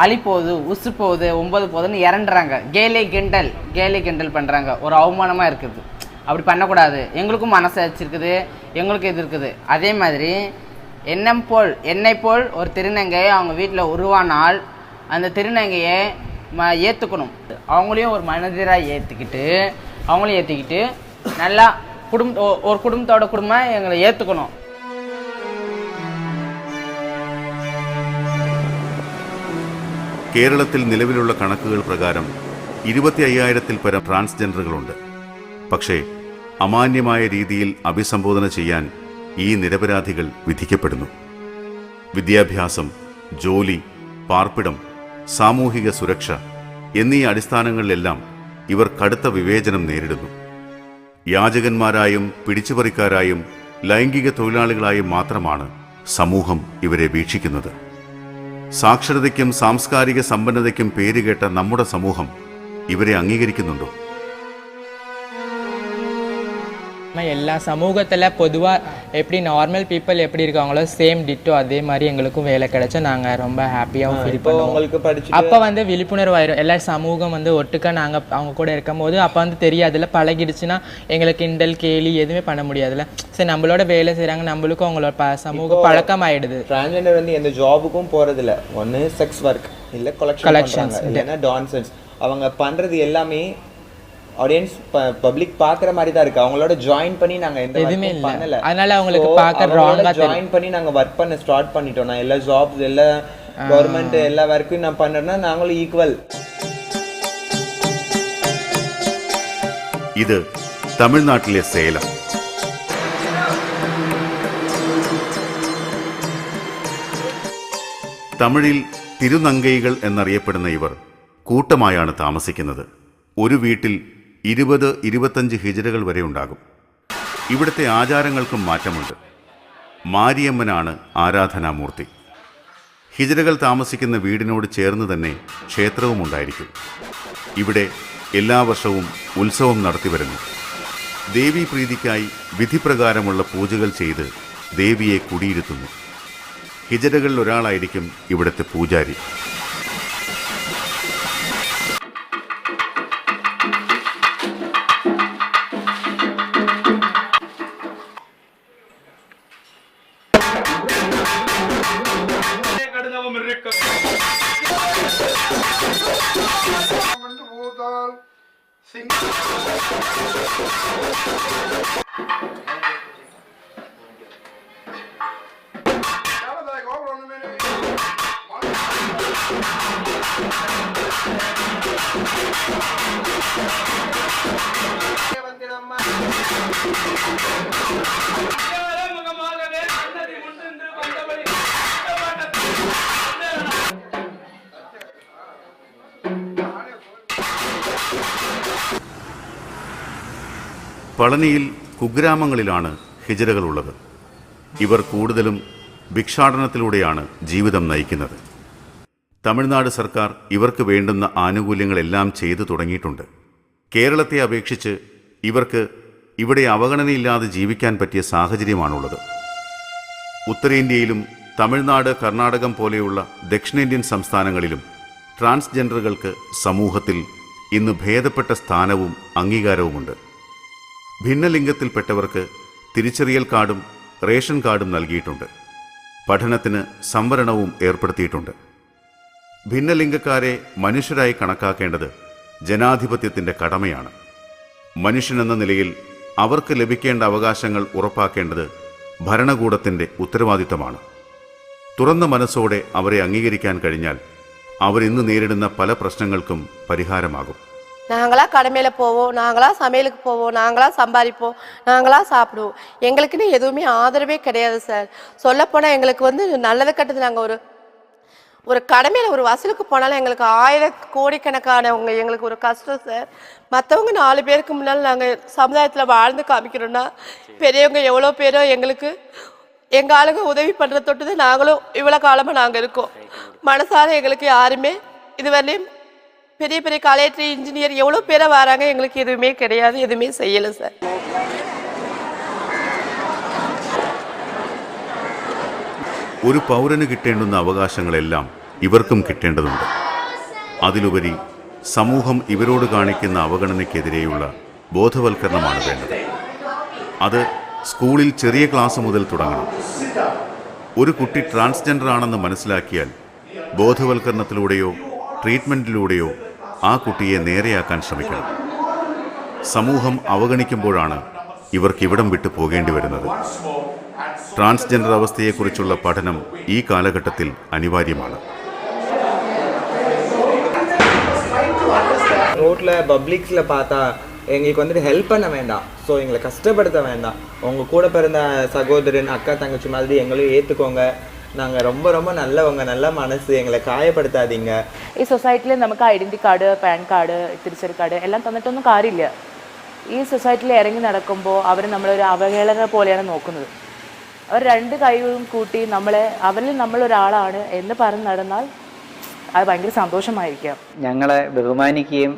அழி போகுது, உசு போகுது, 9 போகுதுன்னு இறண்டுறாங்க. கேலி கிண்டல் பண்ணுறாங்க. ஒரு அவமானமாக இருக்குது. அப்படி பண்ணக்கூடாது. எங்களுக்கும் மனசு வச்சிருக்குது, எங்களுக்கு இது இருக்குது. அதே மாதிரி என்னை போல் ஒரு திருநங்கை அவங்க வீட்டில் உருவானால் அந்த திருநங்கையை ஏற்றுக்கணும். அவங்களையும் ஒரு மனிதராக ஏற்றிக்கிட்டு நல்லா ஒரு குடும்பத்தோட குடும்பம் எங்களை ஏற்றுக்கணும். കേരളത്തിൽ നിലവിലുള്ള കണക്കുകൾ പ്രകാരം 25,000-ൽ പരം ട്രാൻസ്ജെൻഡറുകളുണ്ട്. പക്ഷേ അമാന്യമായ രീതിയിൽ അഭിസംബോധന ചെയ്യാൻ ഈ നിരപരാധികൾ വിധിക്കപ്പെടുന്നു. വിദ്യാഭ്യാസം, ജോലി, പാർപ്പിടം, സാമൂഹിക സുരക്ഷ എന്നീ അടിസ്ഥാനങ്ങളിലെല്ലാം ഇവർ കടുത്ത വിവേചനം നേരിടുന്നു. യാചകന്മാരായും പിടിച്ചുപറിക്കാരായും ലൈംഗിക തൊഴിലാളികളായും മാത്രമാണ് സമൂഹം ഇവരെ വീക്ഷിക്കുന്നത്. സാക്ഷരതയ്ക്കും സാംസ്കാരിക സമ്പന്നതയ്ക്കും പേരുകേട്ട നമ്മുടെ സമൂഹം ഇവരെ അംഗീകരിക്കുന്നുണ്ടോ? எல்லா சமூகத்தில் பொதுவாக எப்படி நார்மல் பீப்புள் எப்படி இருக்காங்களோ சேம் டிட்டோ அதே மாதிரி எங்களுக்கும் வேலை கிடைச்சா நாங்கள் ரொம்ப ஹாப்பியாகவும் ஃபீல் பண்ணுவோம். அப்போ வந்து விழிப்புணர்வு ஆயிரும். எல்லா சமூகம் வந்து ஒட்டுக்கா நாங்கள் அவங்க கூட இருக்கும் போது அப்போ வந்து தெரியாதுல்ல, பழகிடுச்சுன்னா எங்களுக்கு கிண்டல் கேலி எதுவுமே பண்ண முடியாதுல்ல. சரி நம்மளோட வேலை செய்கிறாங்க, நம்மளுக்கும் அவங்களோட சமூகம் பழக்கம் ஆயிடுது. டிரான்ஸ்ஜெண்டர் வந்து எந்த ஜாபுக்கும் போகிறதில்ல, ஒன்று செக்ஸ் ஒர்க் இல்லை கலெக்ஷன்ஸ் இல்லைன்னா டான்சன்ஸ். அவங்க பண்ணுறது எல்லாமே ஆடியன்ஸ் பப்ளிக் பார்க்குற மாதிரி தான் இருக்குது. அவங்களோட ஜாயின் பண்ணி நாங்கள் எந்த எதுவுமே பண்ணலை, அதனால அவங்களுக்கு பார்க்க ஜாயின் பண்ணி நாங்கள் ஒர்க் பண்ண ஸ்டார்ட் பண்ணிட்டோம். நான் எல்லா ஜாப்ஸ் எல்லா கவர்மெண்ட் எல்லா ஒர்க்கும் நான் பண்ணுறேன்னா நாங்களும் ஈக்குவல். ഇത് തമിഴ്നാട്ടിലെ സേലം. തമിഴിൽ തിരുനങ്കൈകൾ എന്നറിയപ്പെടുന്ന ഇവർ കൂട്ടമായാണ് താമസിക്കുന്നത്. ഒരു വീട്ടിൽ 20-25 ഹിജറകൾ വരെ ഉണ്ടാകും. ഇവിടുത്തെ ആചാരങ്ങൾക്കും മാറ്റമുണ്ട്. മാരിയമ്മനാണ് ആരാധനാമൂർത്തി. ഹിജറകൾ താമസിക്കുന്ന വീടിനോട് ചേർന്ന് തന്നെ ക്ഷേത്രവും ഉണ്ടായിരിക്കും. ഇവിടെ എല്ലാ വർഷവും ഉത്സവം നടത്തിവരുന്നു. ദേവീപ്രീതിക്കായി വിധിപ്രകാരമുള്ള പൂജകൾ ചെയ്ത് ദേവിയെ കുടിയിരുത്തുന്നു. ഹിജറകളിൽ ഒരാളായിരിക്കും ഇവിടുത്തെ പൂജാരി. പളനിയിൽ കുഗ്രാമങ്ങളിലാണ് ഹിജറകളുള്ളത്. ഇവർ കൂടുതലും ഭിക്ഷാടനത്തിലൂടെയാണ് ജീവിതം നയിക്കുന്നത്. തമിഴ്നാട് സർക്കാർ ഇവർക്ക് വേണ്ടുന്ന ആനുകൂല്യങ്ങളെല്ലാം ചെയ്തു തുടങ്ങിയിട്ടുണ്ട്. കേരളത്തെ അപേക്ഷിച്ച് ഇവർക്ക് ഇവിടെ അവഗണനയില്ലാതെ ജീവിക്കാൻ പറ്റിയ സാഹചര്യമാണുള്ളത്. ഉത്തരേന്ത്യയിലും തമിഴ്നാട്, കർണാടകം പോലെയുള്ള ദക്ഷിണേന്ത്യൻ സംസ്ഥാനങ്ങളിലും ട്രാൻസ്ജെൻഡറുകൾക്ക് സമൂഹത്തിൽ ഇന്ന് ഭേദപ്പെട്ട സ്ഥാനവും അംഗീകാരവുമുണ്ട്. ഭിന്നലിംഗത്തിൽപ്പെട്ടവർക്ക് തിരിച്ചറിയൽ കാർഡും റേഷൻ കാർഡും നൽകിയിട്ടുണ്ട്. പഠനത്തിന് സംവരണവും ഏർപ്പെടുത്തിയിട്ടുണ്ട്. ഭിന്നലിംഗക്കാരെ മനുഷ്യരായി കണക്കാക്കേണ്ടത് ജനാധിപത്യത്തിൻ്റെ കടമയാണ്. മനുഷ്യനെന്ന നിലയിൽ അവർക്ക് ലഭിക്കേണ്ട അവകാശങ്ങൾ ഉറപ്പാക്കേണ്ടത് ഭരണകൂടത്തിൻ്റെ ഉത്തരവാദിത്തമാണ്. തുറന്ന മനസ്സോടെ അവരെ അംഗീകരിക്കാൻ കഴിഞ്ഞാൽ അവരിന്ന് നേരിടുന്ന പല പ്രശ്നങ്ങൾക്കും പരിഹാരമാകും. நாங்களாக கடமையில் போவோம், நாங்களாக சமையலுக்கு போவோம், நாங்களாக சம்பாதிப்போம், நாங்களாக சாப்பிடுவோம். எங்களுக்குன்னு எதுவுமே ஆதரவே கிடையாது சார். சொல்லப்போனால் எங்களுக்கு வந்து நல்லது கட்டது நாங்கள் ஒரு கடமையில் ஒரு வசூலுக்கு போனாலும் எங்களுக்கு 1000 கோடிக்கணக்கானவங்க எங்களுக்கு ஒரு கஷ்டம் சார். மற்றவங்க 4 பேருக்கு முன்னால் நாங்கள் சமுதாயத்தில் வாழ்ந்து காமிக்கிறோன்னா பெரியவங்க எவ்வளோ பேரோ எங்களுக்கு எங்கள் ஆளுங்க உதவி பண்ணுற தொட்டு நாங்களும் இவ்வளோ காலமாக நாங்கள் இருக்கோம். மனசார எங்களுக்கு யாருமே இதுவரையும் பெரிய பெரிய கலெக்டர், இன்ஜினியர் எவ்வளோ பேராக வராங்க, எங்களுக்கு எதுவுமே கிடையாது, எதுவுமே செய்யலை சார். ഒരു പൗരന് കിട്ടേണ്ടുന്ന അവകാശങ്ങളെല്ലാം ഇവർക്കും കിട്ടേണ്ടതുണ്ട്. അതിലുപരി സമൂഹം ഇവരോട് കാണിക്കുന്ന അവഗണനയ്ക്കെതിരെയുള്ള ബോധവൽക്കരണമാണ് വേണ്ടത്. അത് സ്കൂളിൽ ചെറിയ ക്ലാസ് മുതൽ തുടങ്ങണം. ഒരു കുട്ടി ട്രാൻസ്ജെൻഡർ ആണെന്ന് മനസ്സിലാക്കിയാൽ ബോധവൽക്കരണത്തിലൂടെയോ ട്രീറ്റ്മെൻറ്റിലൂടെയോ ആ കുട്ടിയെ നേരെയാക്കാൻ ശ്രമിക്കണം. സമൂഹം അവഗണിക്കുമ്പോഴാണ് ഇവർക്കിവിടം വിട്ടു പോകേണ്ടി വരുന്നത്. ട്രാൻസ്ജെൻഡർ അവസ്ഥയെക്കുറിച്ചുള്ള പഠനം ഈ കാലഘട്ടത്തിൽ അനിവാര്യമാണ്. ரோட்டில் பப்ளிக்ஸில் பார்த்தா எங்களுக்கு வந்துட்டு ஹெல்ப் பண்ண வேண்டாம், ஸோ எங்களை கஷ்டப்படுத்த வேண்டாம். உங்கள் கூட பிறந்த சகோதரன், அக்கா, தங்கச்சி மாதிரி எங்களையும் ஏற்றுக்கோங்க. நாங்கள் ரொம்ப ரொம்ப நல்லவங்க, நல்ல മനസ്സ്, എങ്ങളെ കായപ്പെടുത്താതീങ്ക. ഈ സൊസൈറ്റിയിൽ നമുക്ക് ഐഡൻറ്റി കാർഡ്, പാൻ കാർഡ്, തിരിച്ചറി കാർഡ് എല്ലാം തന്നിട്ടൊന്നും കാര്യമില്ല. ഈ സൊസൈറ്റിയിൽ ഇറങ്ങി നടക്കുമ്പോൾ അവർ നമ്മളൊരു അവഹേളന പോലെയാണ് നോക്കുന്നത്. അവർ 2 കൈകളും കൂട്ടി അവരിൽ നമ്മളൊരാളാണ് എന്ന് പറഞ്ഞ് നടന്നാൽ അത് ഭയങ്കര സന്തോഷമായിരിക്കാം. ഞങ്ങളെ ബഹുമാനിക്കുകയും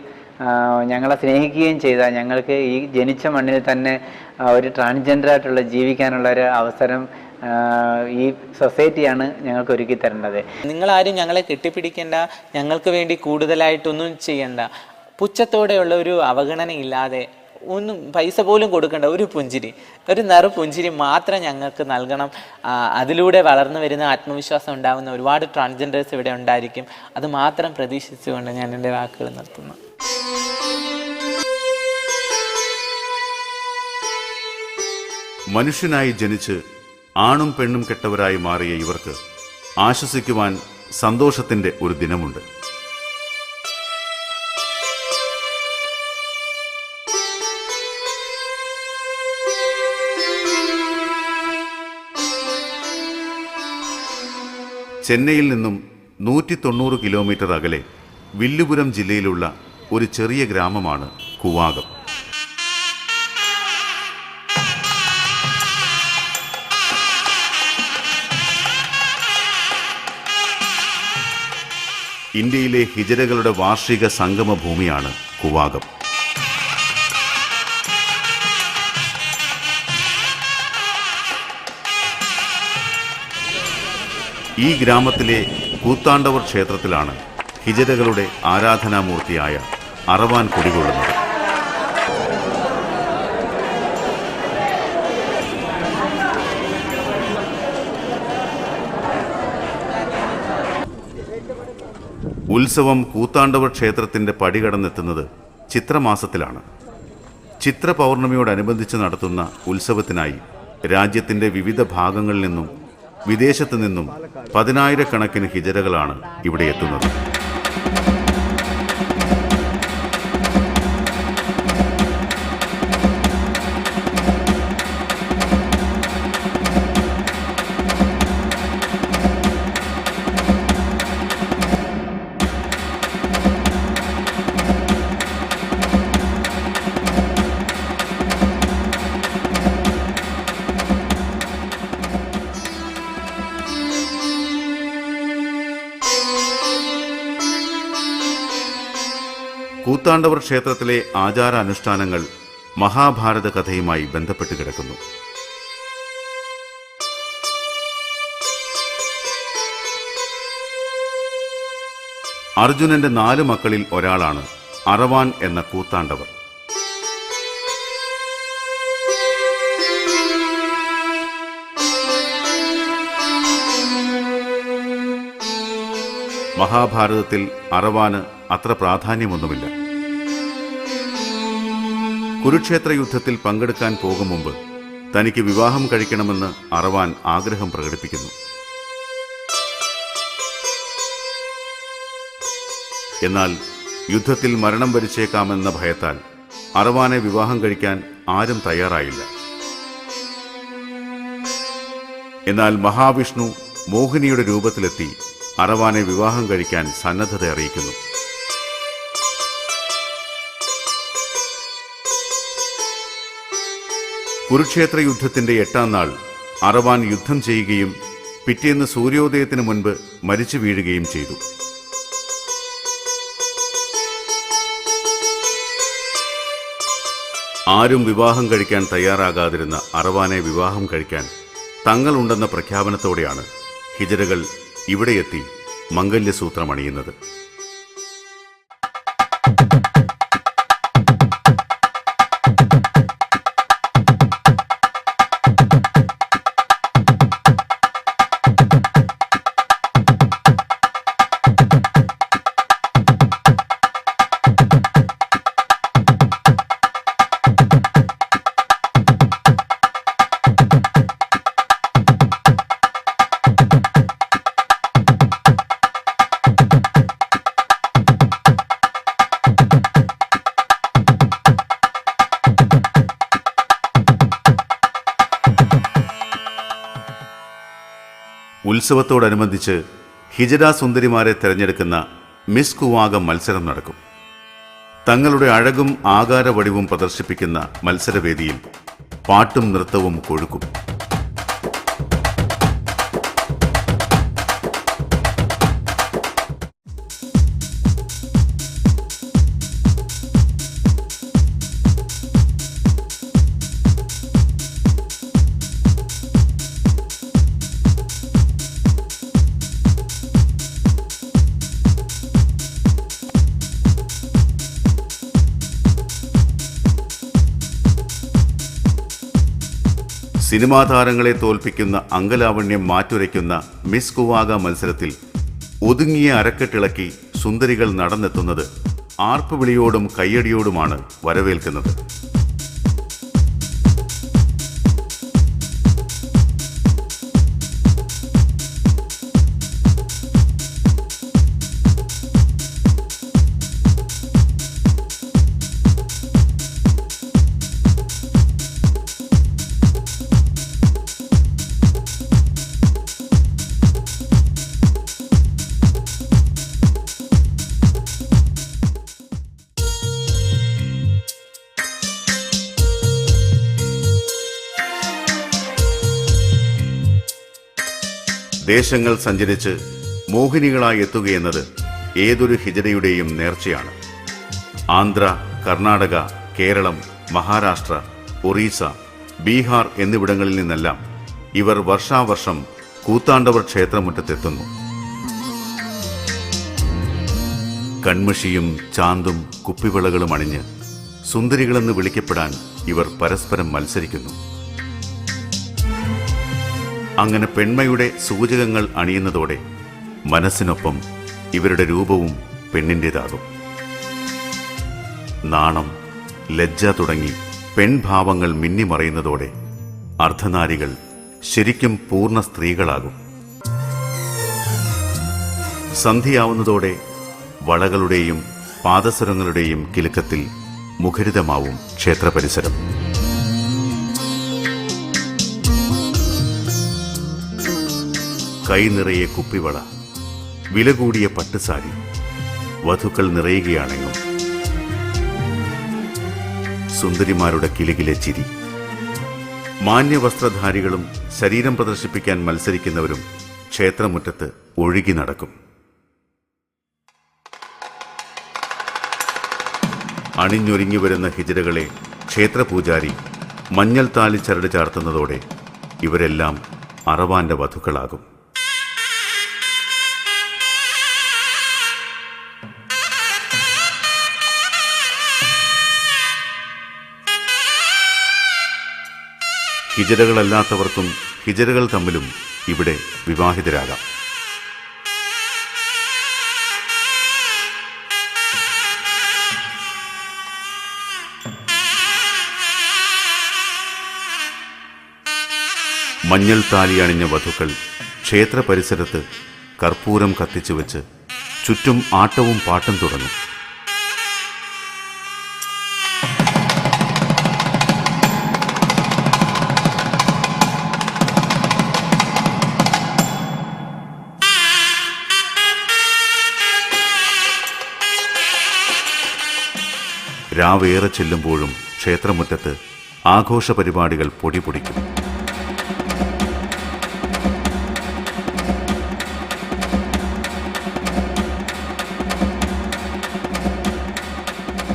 ഞങ്ങളെ സ്നേഹിക്കുകയും ചെയ്ത ഞങ്ങൾക്ക് ഈ ജനിച്ച മണ്ണിൽ തന്നെ ഒരു ട്രാൻസ്ജെൻഡറായിട്ടുള്ള ജീവിക്കാനുള്ള ഒരു അവസരം ഈ സൊസൈറ്റിയാണ് ഞങ്ങൾക്ക് ഒരുക്കി തരേണ്ടത്. നിങ്ങളാരും ഞങ്ങളെ കെട്ടിപ്പിടിക്കേണ്ട, ഞങ്ങൾക്ക് വേണ്ടി കൂടുതലായിട്ടൊന്നും ചെയ്യണ്ട, പുച്ഛത്തോടെയുള്ള ഒരു അവഗണന ഇല്ലാതെ ഒന്നും പൈസ പോലും കൊടുക്കേണ്ട ഒരു പുഞ്ചിരി, ഒരു പുഞ്ചിരി മാത്രം ഞങ്ങൾക്ക് നൽകണം. അതിലൂടെ വളർന്നു വരുന്ന ആത്മവിശ്വാസം ഉണ്ടാകുന്ന ഒരുപാട് ട്രാൻസ്ജെൻഡേഴ്സ് ഇവിടെ ഉണ്ടായിരിക്കും. അത് മാത്രം പ്രതീക്ഷിച്ചുകൊണ്ട് ഞാൻ എൻ്റെ വാക്കുകൾ നിർത്തുന്നു. മനുഷ്യനായി ജനിച്ച് ആണും പെണ്ണും കെട്ടവരായി മാറിയ ഇവർക്ക് ആശ്വസിക്കുവാൻ സന്തോഷത്തിന്റെ ഒരു ദിനമുണ്ട്. ചെന്നൈയിൽ നിന്നും 190 കിലോമീറ്റർ അകലെ വില്ലുപുരം ജില്ലയിലുള്ള ഒരു ചെറിയ ഗ്രാമമാണ് കുവാകം. ഇന്ത്യയിലെ ഹിജറകളുടെ വാർഷിക സംഗമ ഭൂമിയാണ് കുവാകം. ഈ ഗ്രാമത്തിലെ കൂത്താണ്ടവർ ക്ഷേത്രത്തിലാണ് ഹിജറകളുടെ ആരാധനാമൂർത്തിയായ അറവാൻ കുടികൊള്ളുന്നത്. ഉത്സവം കൂത്താണ്ടവർ ക്ഷേത്രത്തിന്റെ പടികടന്നെത്തുന്നത് ചിത്രമാസത്തിലാണ്. ചിത്ര പൗർണമിയോടനുബന്ധിച്ച് നടത്തുന്ന ഉത്സവത്തിനായി രാജ്യത്തിന്റെ വിവിധ ഭാഗങ്ങളിൽ നിന്നും വിദേശത്തു നിന്നും 10,000-കണക്കിന് ഹിജറകളാണ് ഇവിടെ എത്തുന്നത്. കൂത്താണ്ടവർ ക്ഷേത്രത്തിലെ ആചാരാനുഷ്ഠാനങ്ങൾ മഹാഭാരത കഥയുമായി ബന്ധപ്പെട്ട് കിടക്കുന്നു. അർജുനന്റെ 4 മക്കളിൽ ഒരാളാണ് അറവാൻ എന്ന കൂത്താണ്ടവർ. മഹാഭാരതത്തിൽ അറവാന് അത്ര പ്രാധാന്യമൊന്നുമില്ല. കുരുക്ഷേത്ര യുദ്ധത്തിൽ പങ്കെടുക്കാൻ പോകും മുമ്പ് തനിക്ക് വിവാഹം കഴിക്കണമെന്ന് അറവാൻ ആഗ്രഹം പ്രകടിപ്പിക്കുന്നു. എന്നാൽ യുദ്ധത്തിൽ മരണം വരിച്ചേക്കാമെന്ന ഭയത്താൽ അറവാനെ വിവാഹം കഴിക്കാൻ ആരും തയ്യാറായില്ല. എന്നാൽ മഹാവിഷ്ണു മോഹിനിയുടെ രൂപത്തിലെത്തി അറവാനെ വിവാഹം കഴിക്കാൻ സന്നദ്ധത അറിയിക്കുന്നു. കുരുക്ഷേത്ര യുദ്ധത്തിന്റെ 8-ാം നാൾ അറവാൻ യുദ്ധം ചെയ്യുകയും പിറ്റേന്ന് സൂര്യോദയത്തിന് മുൻപ് മരിച്ചു വീഴുകയും ചെയ്തു. ആരും വിവാഹം കഴിക്കാൻ തയ്യാറാകാതിരുന്ന അറവാനെ വിവാഹം കഴിക്കാൻ തങ്ങളുണ്ടെന്ന പ്രഖ്യാപനത്തോടെയാണ് ഹിജറകൾ ഇവിടെയെത്തി മംഗല്യസൂത്രം അണിയുന്നത്. ഉത്സവത്തോടനുബന്ധിച്ച് ഹിജറ സുന്ദരിമാരെ തെരഞ്ഞെടുക്കുന്ന മിസ് കുവാകം മത്സരം നടക്കും. തങ്ങളുടെ അഴകും ആകാരവടിവും പ്രദർശിപ്പിക്കുന്ന മത്സരവേദിയിൽ പാട്ടും നൃത്തവും കൊഴുക്കും. സിനിമാ താരങ്ങളെ തോൽപ്പിക്കുന്ന അംഗലാവണ്യം മാറ്റുരയ്ക്കുന്ന മിസ് കുവാക മത്സരത്തിൽ ഒതുങ്ങിയ അരക്കെട്ടിളക്കി സുന്ദരികൾ നടന്നെത്തുന്നത് ആർപ്പുവിളിയോടും കയ്യടിയോടുമാണ് വരവേൽക്കുന്നത്. ദേശങ്ങൾ സഞ്ചരിച്ച് മോഹിനികളായി എത്തുകയെന്നത് ഏതൊരു ഹിജഡയുടെയും നേർച്ചയാണ്. ആന്ധ്ര, കർണാടക, കേരളം, മഹാരാഷ്ട്ര, ഒറീസ, ബീഹാർ എന്നിവിടങ്ങളിൽ നിന്നെല്ലാം ഇവർ വർഷാവർഷം കൂത്താണ്ടവർ ക്ഷേത്രമുറ്റത്തെത്തുന്നു. കൺമഷിയും ചാന്തും കുപ്പിവിളകളും അണിഞ്ഞ് സുന്ദരികളെന്ന് വിളിക്കപ്പെടാൻ ഇവർ പരസ്പരം മത്സരിക്കുന്നു. അങ്ങനെ പെൺമയുടെ സൂചകങ്ങൾ അണിയുന്നതോടെ മനസ്സിനൊപ്പം ഇവരുടെ രൂപവും പെണ്ണിൻ്റേതാകും. നാണം, ലജ്ജ തുടങ്ങി പെൺഭാവങ്ങൾ മിന്നിമറയുന്നതോടെ അർദ്ധനാരികൾ ശരിക്കും പൂർണ്ണ സ്ത്രീകളാകും. സന്ധ്യയാവുന്നതോടെ വളകളുടെയും പാദസരങ്ങളുടെയും കിലുക്കത്തിൽ മുഖരിതമാവും ക്ഷേത്രപരിസരം. കൈ നിറയെ കുപ്പിവള, വില കൂടിയ പട്ടുസാരി, വധുക്കൾ നിറയുകയാണെന്നും. സുന്ദരിമാരുടെ കിലുകിലെ ചിരി. മാന്യവസ്ത്രധാരികളും ശരീരം പ്രദർശിപ്പിക്കാൻ മത്സരിക്കുന്നവരും ക്ഷേത്രമുറ്റത്ത് ഒഴുകി നടക്കും. അണിഞ്ഞൊരുങ്ങി വരുന്ന ഹിജറകളെ ക്ഷേത്രപൂജാരി മഞ്ഞൾ താലി ചരട് ചാർത്തുന്നതോടെ ഇവരെല്ലാം അറവാന്റെ വധുക്കളാകും. ഹിജറകളല്ലാത്തവർക്കും ഹിജറകൾ തമ്മിലും ഇവിടെ വിവാഹിതരാകാം. മഞ്ഞൾ താലി അണിഞ്ഞ വധുക്കൾ ക്ഷേത്ര പരിസരത്ത് കർപ്പൂരം കത്തിച്ചു വെച്ച് ചുറ്റും ആട്ടവും പാട്ടും തുടങ്ങും. രാവേറെ ചെല്ലുമ്പോഴും ക്ഷേത്രമുറ്റത്ത് ആഘോഷ പരിപാടികൾ പൊടിപൊടിക്കും.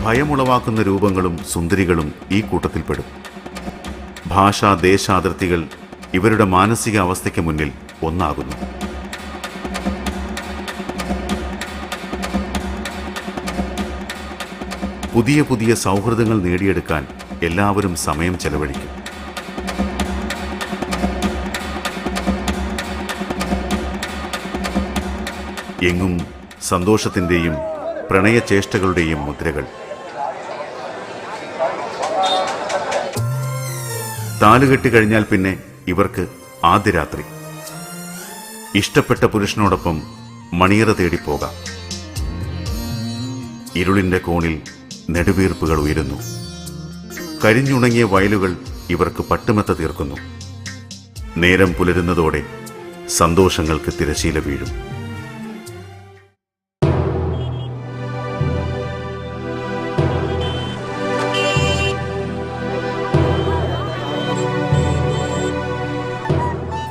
ഭയമുളവാക്കുന്ന രൂപങ്ങളും സുന്ദരികളും ഈ കൂട്ടത്തിൽപ്പെടും. ഭാഷാ ദേശാതിർത്തികൾ ഇവരുടെ മാനസിക അവസ്ഥയ്ക്ക് മുന്നിൽ ഒന്നാകുന്നു. പുതിയ പുതിയ സൗഹൃദങ്ങൾ നേടിയെടുക്കാൻ എല്ലാവരും സമയം ചെലവഴിക്കും. എങ്ങും സന്തോഷത്തിൻ്റെയും പ്രണയചേഷ്ടകളുടെയും മുദ്രകൾ. താലുകെട്ടി കഴിഞ്ഞാൽ പിന്നെ ഇവർക്ക് ആദ്യ രാത്രി. ഇഷ്ടപ്പെട്ട പുരുഷനോടൊപ്പം മണിയറ തേടിപ്പോകാം. ഇരുളിന്റെ കോണിൽ നെടുവീർപ്പുകൾ ഉയരുന്നു. കരിഞ്ഞുണങ്ങിയ വയലുകൾ ഇവർക്ക് പട്ടുമെത്ത തീർക്കുന്നു. നേരം പുലരുന്നതോടെ സന്തോഷങ്ങൾക്ക് തിരശീല വീഴും.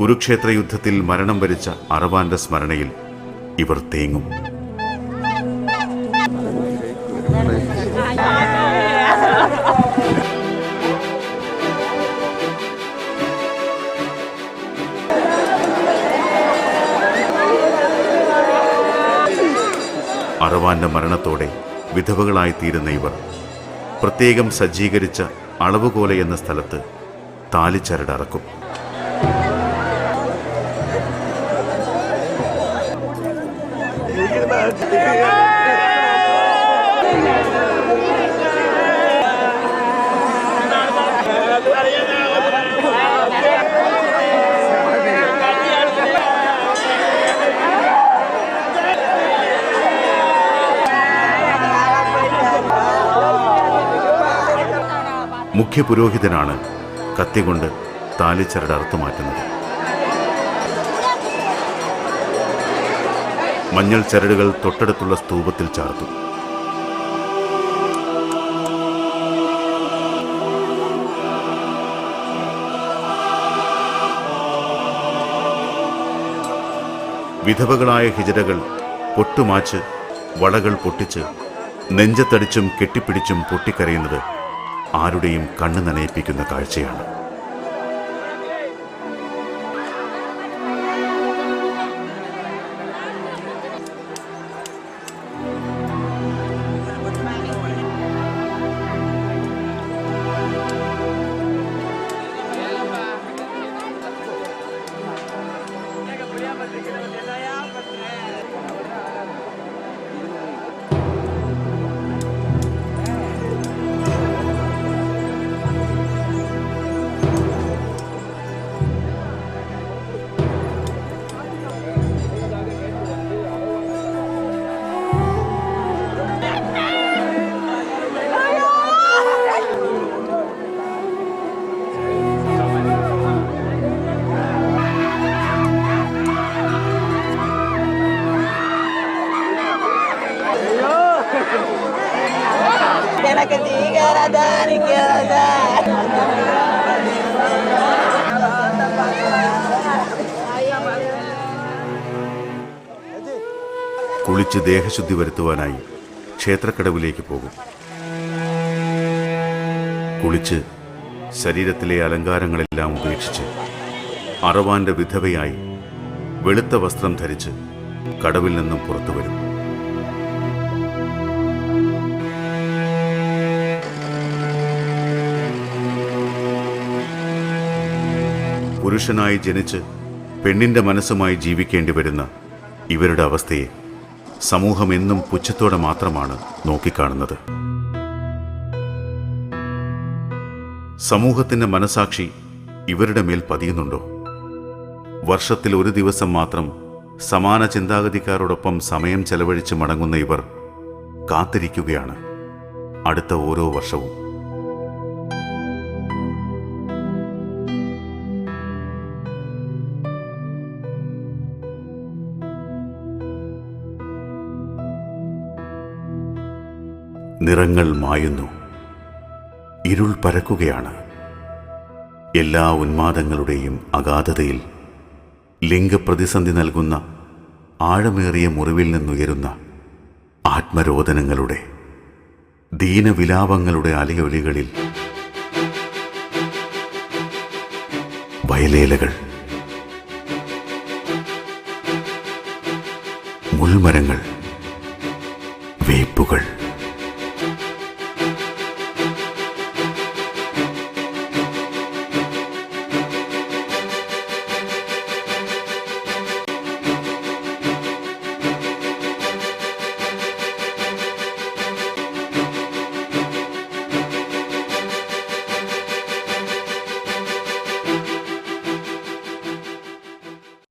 കുരുക്ഷേത്ര യുദ്ധത്തിൽ മരണം വരിച്ച അറവാന്റെ സ്മരണയിൽ ഇവർ തേങ്ങും. അറവാന്റെ മരണത്തോടെ വിധവകളായിത്തീരുന്ന ഇവർ പ്രത്യേകം സജ്ജീകരിച്ച അളവുകോല എന്ന സ്ഥലത്ത് താലിച്ചരടറക്കും. മുഖ്യപുരോഹിതനാണ് കത്തികൊണ്ട് താലിച്ചരട് അറുത്തുമാറ്റുന്നത്. മഞ്ഞൾ ചരടുകൾ തൊട്ടടുത്തുള്ള സ്തൂപത്തിൽ ചാർത്തും. വിധവകളായ ഹിജറകൾ പൊട്ടുമാച്ച് വളകൾ പൊട്ടിച്ച് നെഞ്ചത്തടിച്ചും കെട്ടിപ്പിടിച്ചും പൊട്ടിക്കരയുന്നത് ആരുടെയും കണ്ണ് നനയിപ്പിക്കുന്ന കാഴ്ചയാണ്. കുളിച്ച് ദേഹശുദ്ധി വരുത്തുവാനായി ക്ഷേത്രക്കടവിലേക്ക് പോകും. കുളിച്ച് ശരീരത്തിലെ അലങ്കാരങ്ങളെല്ലാം ഉപേക്ഷിച്ച് അറവാന്റെ വിധവയായി വെളുത്ത വസ്ത്രം ധരിച്ച് കടവിൽ നിന്നും പുറത്തു വരും. പുരുഷനായി ജനിച്ച് പെണ്ണിന്റെ മനസ്സുമായി ജീവിക്കേണ്ടി വരുന്ന ഇവരുടെ അവസ്ഥയെ സമൂഹം എന്നും പുച്ഛത്തോടെ മാത്രമാണ് നോക്കിക്കാണുന്നത്. സമൂഹത്തിന്റെ മനസാക്ഷി ഇവരുടെ മേൽ പതിയുന്നുണ്ടോ? വർഷത്തിൽ ഒരു ദിവസം മാത്രം സമാന ചിന്താഗതിക്കാരോടൊപ്പം സമയം ചെലവഴിച്ച് മടങ്ങുന്ന ഇവർ കാത്തിരിക്കുകയാണ് അടുത്ത ഓരോ വർഷവും. നിറങ്ങൾ മായുന്നു, ഇരുൾ പരക്കുകയാണ്. എല്ലാ ഉന്മാദങ്ങളുടെയും അഗാധതയിൽ ലിംഗപ്രതിസന്ധി നൽകുന്ന ആഴമേറിയ മുറിവിൽ നിന്നുയരുന്ന ആത്മരോദനങ്ങളുടെ ദീനവിലാപങ്ങളുടെ അലയൊലികളിൽ വയലേലകൾ, മുൾമരങ്ങൾ, വേപ്പുകൾ,